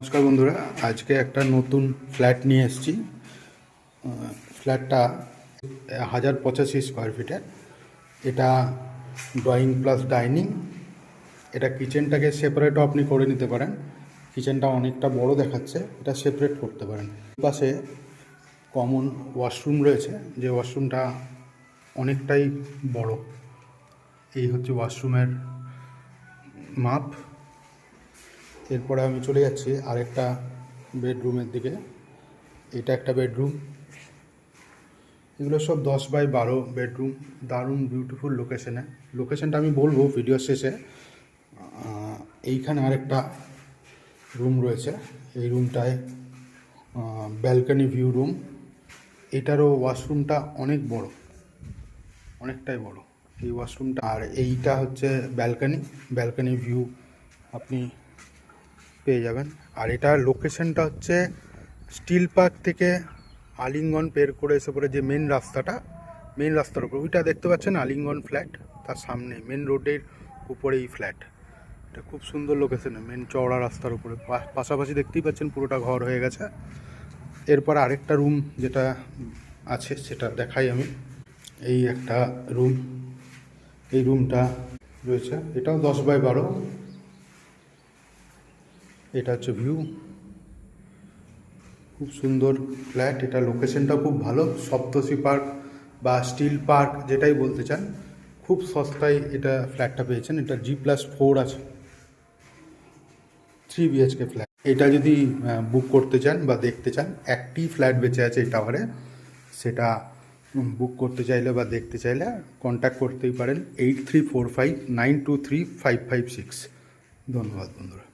নমস্কার বন্ধুরা, আজকে একটা নতুন ফ্ল্যাট নিয়ে এসেছি। ফ্ল্যাটটা 1085 স্কোয়ার ফিটের। এটা ড্রয়িং প্লাস ডাইনিং। এটা কিচেনটাকে সেপারেটও আপনি করে নিতে পারেন। কিচেনটা অনেকটা বড় দেখাচ্ছে, এটা সেপারেট করতে পারেন। পাশে কমন ওয়াশরুম রয়েছে, যে ওয়াশরুমটা অনেকটাই বড়। এই হচ্ছে ওয়াশরুমের মাপ। এরপরে আমি চলে যাচ্ছি আরেকটা বেডরুমের দিকে। এটা একটা বেডরুম। এগুলো সব 10x12 বেডরুম, দারুণ বিউটিফুল লোকেশনটা আমি বলবো ভিডিও শেষে। এইখানে আরেকটা রুম রয়েছে, এই রুমটায় ব্যালকনি ভিউ রুম। এটারও ওয়াশরুমটা অনেক বড়, অনেকটাই বড় এই ওয়াশরুমটা। আর এইটা হচ্ছে ব্যালকনি ভিউ আপনি পেয়ে যাবেন। আর এটার লোকেশনটা হচ্ছে স্টিল পার্ক থেকে আলিঙ্গন পের করে এসে পরে যে মেন রাস্তার উপর ওইটা দেখতে পাচ্ছেন, আলিঙ্গন ফ্ল্যাট। তার সামনে মেন রোডের উপরে এই ফ্ল্যাট। এটা খুব সুন্দর লোকেশনে, মেন চওড়া রাস্তার উপরে। পাশাপাশি দেখতেই পাচ্ছেন পুরোটা ঘর হয়ে গেছে। এরপর আরেকটা রুম যেটা আছে সেটা দেখাই আমি। এই একটা রুম, এই রুমটা রয়েছে, এটাও 10x12। এটা হচ্ছে ভিউ, খুব সুন্দর ফ্ল্যাট। এটা লোকেশনটা খুব ভালো, সপ্তর্ষি পার্ক বা স্টিল পার্ক যেটাই বলতে চান, খুব সস্তায় এটা ফ্ল্যাটটা পেয়েছেন। এটা G+4 আছে, 3 BHK ফ্ল্যাট। এটা যদি বুক করতে চান বা দেখতে চান, একটি ফ্ল্যাট বেঁচে আছে এই টাওয়ারে, সেটা বুক করতে চাইলে বা দেখতে চাইলে কন্ট্যাক্ট করতেই পারেন 8345923556। ধন্যবাদ বন্ধুরা।